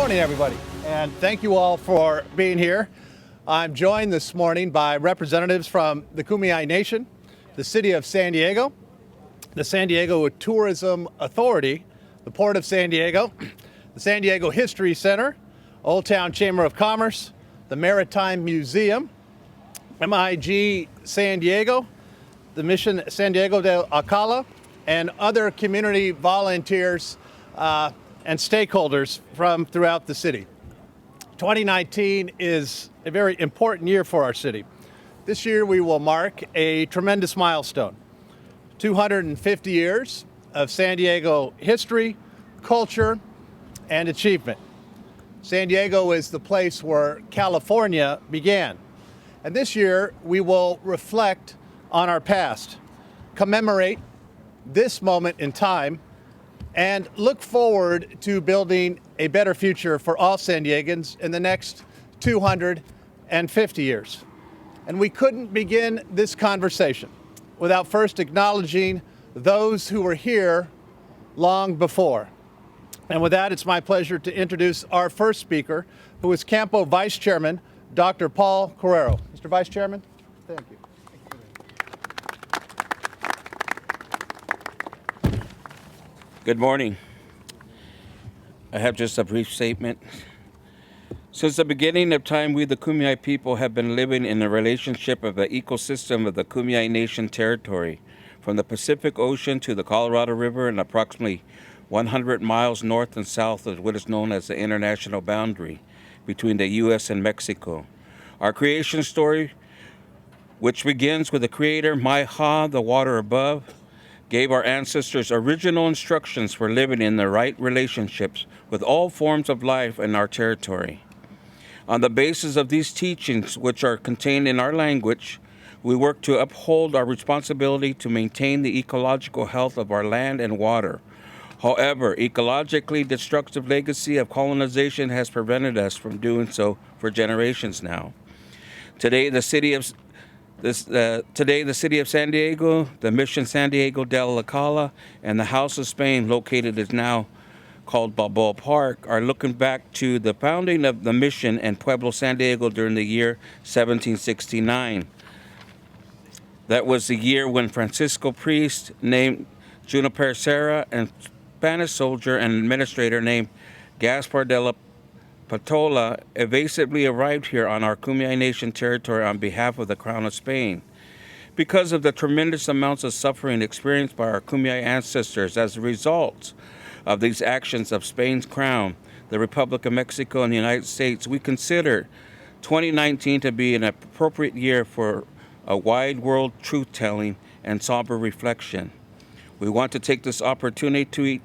morning, everybody, and thank you all for being here. I'm joined this morning by representatives from the Kumeyaay Nation, the City of San Diego, the San Diego Tourism Authority, the Port of San Diego, the San Diego History Center, Old Town Chamber of Commerce, the Maritime Museum, MIG San Diego, the Mission San Diego de Alcala, and other community volunteers and stakeholders from throughout the city. 2019 is a very important year for our city. This year we will mark a tremendous milestone. 250 years of San Diego history, culture, and achievement. San Diego is the place where California began. And this year we will reflect on our past, commemorate this moment in time, and look forward to building a better future for all San Diegans in the next 250 years. And we couldn't begin this conversation without first acknowledging those who were here long before. And with that, it's my pleasure to introduce our first speaker, who is Campo Vice Chairman, Dr. Paul Carrero. Mr. Vice Chairman, thank you. Good morning. I have just a brief statement. Since the beginning of time, we the Kumeyaay people have been living in the relationship of the ecosystem of the Kumeyaay Nation territory, from the Pacific Ocean to the Colorado River and approximately 100 miles north and south of what is known as the international boundary between the U.S. and Mexico. Our creation story, which begins with the Creator, Maiha, the water above, gave our ancestors original instructions for living in the right relationships with all forms of life in our territory. On the basis of these teachings, which are contained in our language, we work to uphold our responsibility to maintain the ecological health of our land and water. However, ecologically destructive legacy of colonization has prevented us from doing so for generations now. Today, the city of San Diego, the Mission San Diego de Alcala, and the House of Spain, located is now called Balboa Park, are looking back to the founding of the mission and Pueblo San Diego during the year 1769. That was the year when Francisco priest named Juniper Serra and Spanish soldier and administrator named Gaspar de la Patola evasively arrived here on our Kumeyaay Nation territory on behalf of the Crown of Spain. Because of the tremendous amounts of suffering experienced by our Kumeyaay ancestors as a result of these actions of Spain's Crown, the Republic of Mexico, and the United States, we consider 2019 to be an appropriate year for a wide world truth-telling and somber reflection. We want to take this opportunity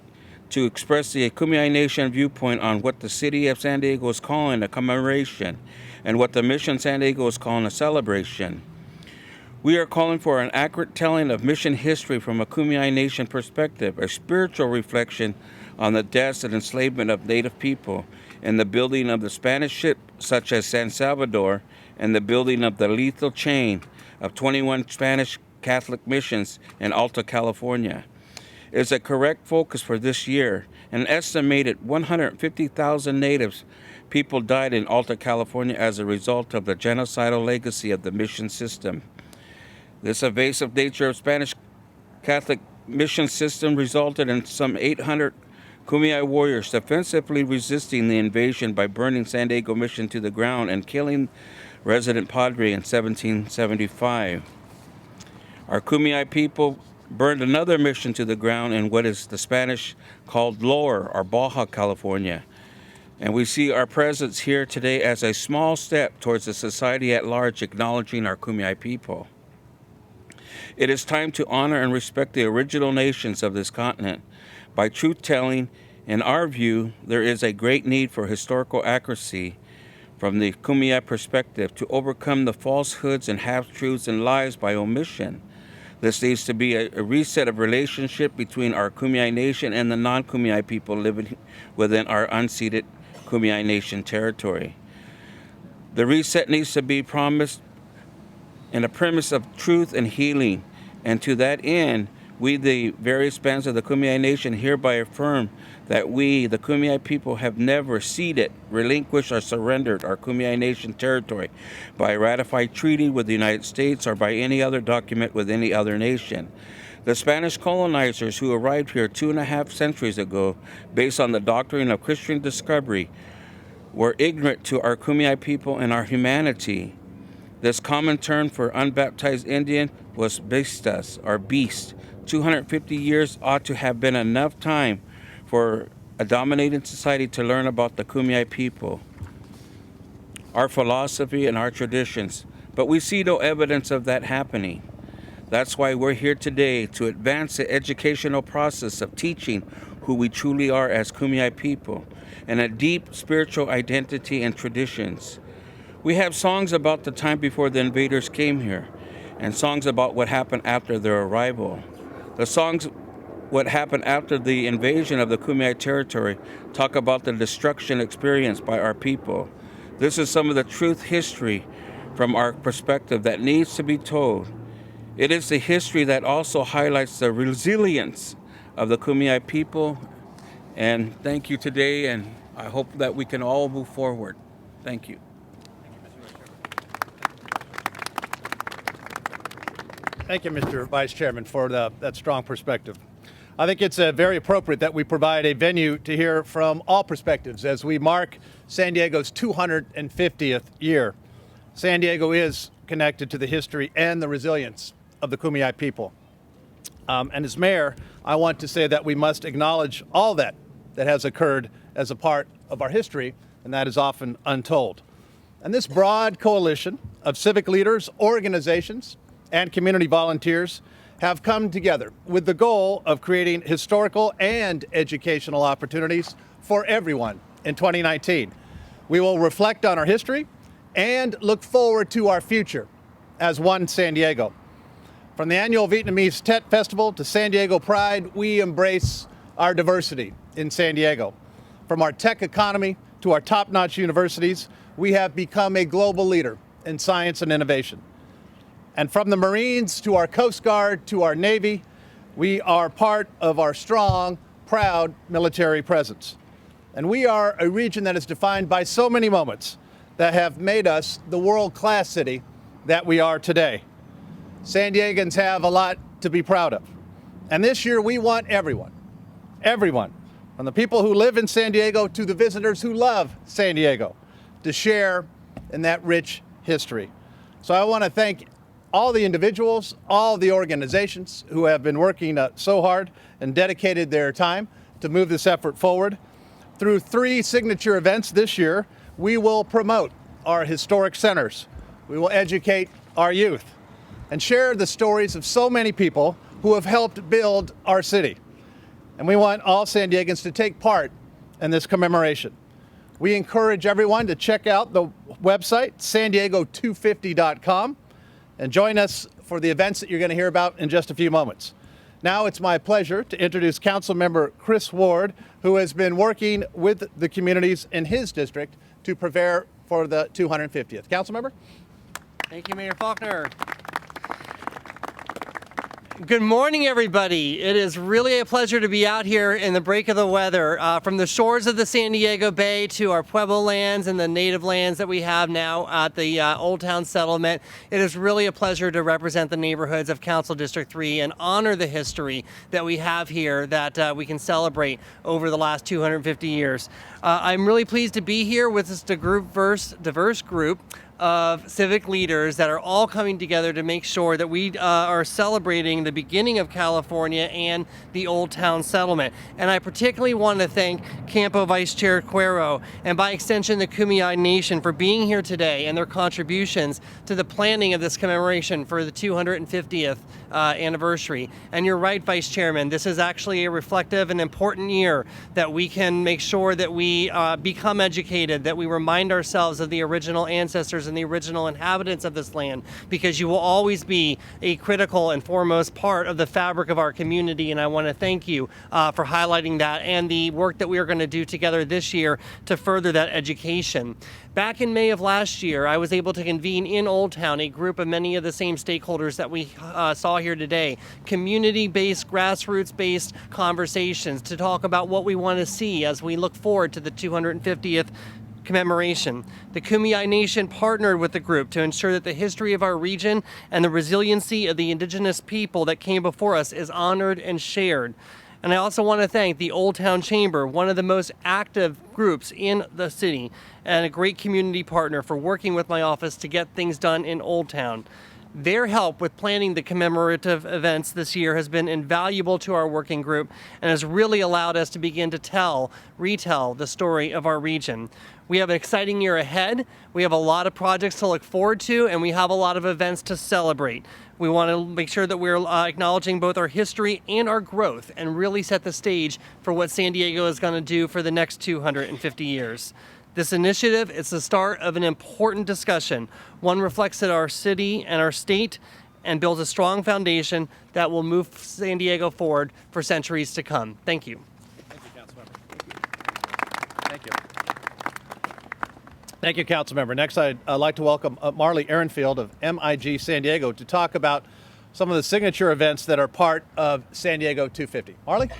to express the Kumeyaay Nation viewpoint on what the city of San Diego is calling a commemoration and what the Mission San Diego is calling a celebration. We are calling for an accurate telling of mission history from a Kumeyaay Nation perspective, a spiritual reflection on the deaths and enslavement of Native people, and the building of the Spanish ship such as San Salvador, and the building of the lethal chain of 21 Spanish Catholic missions in Alta California. Is a correct focus for this year. An estimated 150,000 Natives people died in Alta California as a result of the genocidal legacy of the mission system. This evasive nature of Spanish Catholic mission system resulted in some 800 Kumeyaay warriors defensively resisting the invasion by burning San Diego Mission to the ground and killing resident Padre in 1775. Our Kumeyaay people burned another mission to the ground in what is the Spanish called Lower or Baja California. And we see our presence here today as a small step towards the society at large acknowledging our Kumeyaay people. It is time to honor and respect the original nations of this continent. By truth-telling, in our view, there is a great need for historical accuracy from the Kumeyaay perspective to overcome the falsehoods and half-truths and lies by omission. This needs to be a reset of relationship between our Kumeyaay Nation and the non-Kumeyaay people living within our unceded Kumeyaay Nation territory. The reset needs to be promised in a premise of truth and healing, and to that end, We, the various bands of the Kumeyaay Nation, hereby affirm that we, the Kumeyaay people, have never ceded, relinquished, or surrendered our Kumeyaay Nation territory by a ratified treaty with the United States or by any other document with any other nation. The Spanish colonizers who arrived here 2.5 centuries ago, based on the doctrine of Christian discovery, were ignorant to our Kumeyaay people and our humanity. This common term for unbaptized Indian was bestas, or beast. 250 years ought to have been enough time for a dominating society to learn about the Kumeyaay people, our philosophy and our traditions. But we see no evidence of that happening. That's why we're here today, to advance the educational process of teaching who we truly are as Kumeyaay people and a deep spiritual identity and traditions. We have songs about the time before the invaders came here and songs about what happened after their arrival. The songs what happened after the invasion of the Kumeyaay territory talk about the destruction experienced by our people. This is some of the truth history from our perspective that needs to be told. It is the history that also highlights the resilience of the Kumeyaay people. And thank you today, and I hope that we can all move forward. Thank you. Thank you, Mr. Vice Chairman, for that strong perspective. I think it's very appropriate that we provide a venue to hear from all perspectives as we mark San Diego's 250th year. San Diego is connected to the history and the resilience of the Kumeyaay people. And as mayor, I want to say that we must acknowledge all that has occurred as a part of our history, and that is often untold. And this broad coalition of civic leaders, organizations, and community volunteers have come together with the goal of creating historical and educational opportunities for everyone in 2019. We will reflect on our history and look forward to our future as one San Diego. From the annual Vietnamese Tet Festival to San Diego Pride, we embrace our diversity in San Diego. From our tech economy to our top-notch universities, we have become a global leader in science and innovation. And from the Marines to our Coast Guard to our Navy, we are part of our strong, proud military presence. And we are a region that is defined by so many moments that have made us the world-class city that we are today. San Diegans have a lot to be proud of. And this year we want everyone, from the people who live in San Diego to the visitors who love San Diego, to share in that rich history. So I want to thank all the individuals, all the organizations who have been working so hard and dedicated their time to move this effort forward. Through 3 signature events this year, we will promote our historic centers. We will educate our youth and share the stories of so many people who have helped build our city. And we want all San Diegans to take part in this commemoration. We encourage everyone to check out the website, sandiego250.com, and join us for the events that you're going to hear about in just a few moments. Now it's my pleasure to introduce Councilmember Chris Ward, who has been working with the communities in his district to prepare for the 250th. Councilmember? Thank you, Mayor Faulconer. Good morning, everybody. It is really a pleasure to be out here in the break of the weather. From the shores of the San Diego Bay to our Pueblo lands and the native lands that we have now at the Old Town Settlement, it is really a pleasure to represent the neighborhoods of Council District 3 and honor the history that we have here that we can celebrate over the last 250 years. I'm really pleased to be here with this diverse group of civic leaders that are all coming together to make sure that we are celebrating the beginning of California and the Old Town Settlement. And I particularly want to thank Campo Vice Chair Cuero and by extension the Kumeyaay Nation for being here today and their contributions to the planning of this commemoration for the 250th anniversary. And you're right, Vice Chairman, this is actually a reflective and important year that we can make sure that we become educated, that we remind ourselves of the original ancestors and the original inhabitants of this land, because you will always be a critical and foremost part of the fabric of our community. And I want to thank you for highlighting that and the work that we are going to do together this year to further that education. Back in May of last year, I was able to convene in Old Town a group of many of the same stakeholders that we saw here today, community-based, grassroots-based conversations to talk about what we want to see as we look forward to the 250th commemoration. The Kumeyaay Nation partnered with the group to ensure that the history of our region and the resiliency of the indigenous people that came before us is honored and shared. And I also want to thank the Old Town Chamber, one of the most active groups in the city, and a great community partner for working with my office to get things done in Old Town. Their help with planning the commemorative events this year has been invaluable to our working group and has really allowed us to begin to retell the story of our region. We have an exciting year ahead. We have a lot of projects to look forward to, and we have a lot of events to celebrate. We want to make sure that we're acknowledging both our history and our growth and really set the stage for what San Diego is going to do for the next 250 years. This initiative is the start of an important discussion. One reflects that our city and our state and builds a strong foundation that will move San Diego forward for centuries to come. Thank you. Thank you, Councilmember. Thank you. Thank you, Councilmember. Next, I'd like to welcome Marley Ehrenfield of MIG San Diego to talk about some of the signature events that are part of San Diego 250. Marley?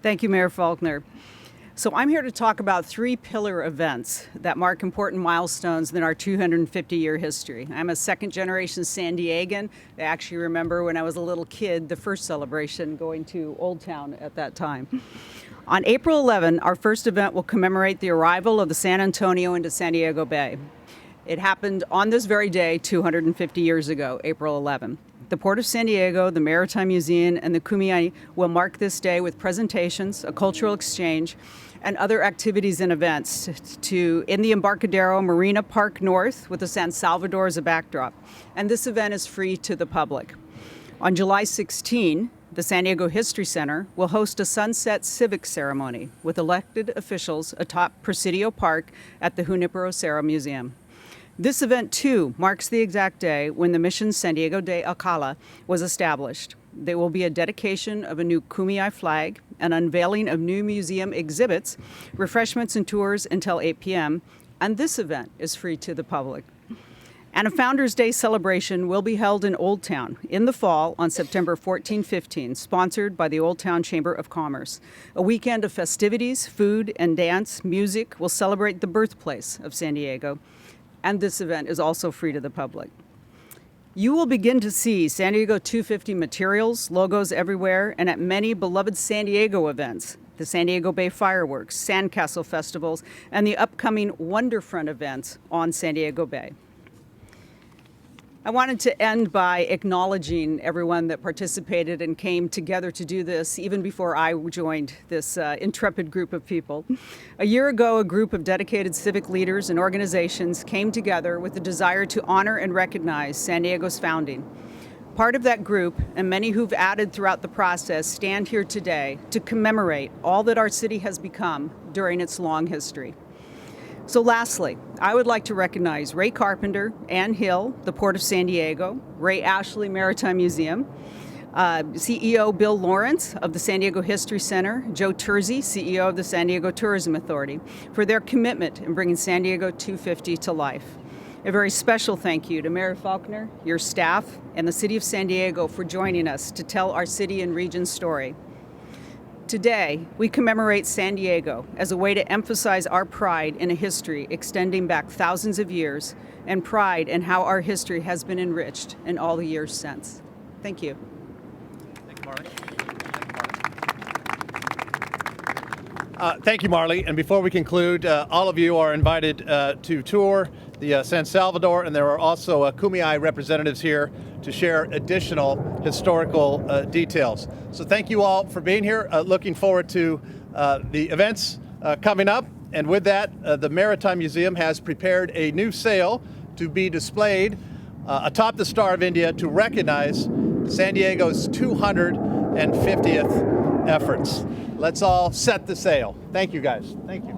Thank you, Mayor Faulconer. So I'm here to talk about 3 pillar events that mark important milestones in our 250-year history. I'm a second-generation San Diegan. I actually remember when I was a little kid, the first celebration going to Old Town at that time. On April 11, our first event will commemorate the arrival of the San Antonio into San Diego Bay. It happened on this very day 250 years ago, April 11. The Port of San Diego, the Maritime Museum, and the Kumeyaay will mark this day with presentations, a cultural exchange, and other activities and events in the Embarcadero Marina Park North with the San Salvador as a backdrop. And this event is free to the public. On July 16, the San Diego History Center will host a sunset civic ceremony with elected officials atop Presidio Park at the Junipero Serra Museum. This event, too, marks the exact day when the Mission San Diego de Alcala was established. There will be a dedication of a new Kumeyaay flag, an unveiling of new museum exhibits, refreshments and tours until 8 p.m., and this event is free to the public. And a Founders Day celebration will be held in Old Town in the fall on September 14-15, sponsored by the Old Town Chamber of Commerce. A weekend of festivities, food and dance, music will celebrate the birthplace of San Diego. And this event is also free to the public. You will begin to see San Diego 250 materials, logos everywhere, and at many beloved San Diego events, the San Diego Bay Fireworks, Sandcastle Festivals, and the upcoming Wonderfront events on San Diego Bay. I wanted to end by acknowledging everyone that participated and came together to do this, even before I joined this intrepid group of people. A year ago, a group of dedicated civic leaders and organizations came together with the desire to honor and recognize San Diego's founding. Part of that group, and many who've added throughout the process, stand here today to commemorate all that our city has become during its long history. So lastly, I would like to recognize Ray Carpenter, Ann Hill, the Port of San Diego, Ray Ashley Maritime Museum, CEO Bill Lawrence of the San Diego History Center, Joe Terzi, CEO of the San Diego Tourism Authority, for their commitment in bringing San Diego 250 to life. A very special thank you to Mayor Faulconer, your staff, and the City of San Diego for joining us to tell our city and region's story. Today, we commemorate San Diego as a way to emphasize our pride in a history extending back thousands of years and pride in how our history has been enriched in all the years since. Thank you. Thank you, Marley. Thank you, Marley. And before we conclude, all of you are invited to tour the San Salvador, and there are also Kumeyaay representatives here to share additional historical details. So thank you all for being here. Looking forward to the events coming up. And with that, the Maritime Museum has prepared a new sail to be displayed atop the Star of India to recognize San Diego's 250th efforts. Let's all set the sail. Thank you, guys. Thank you.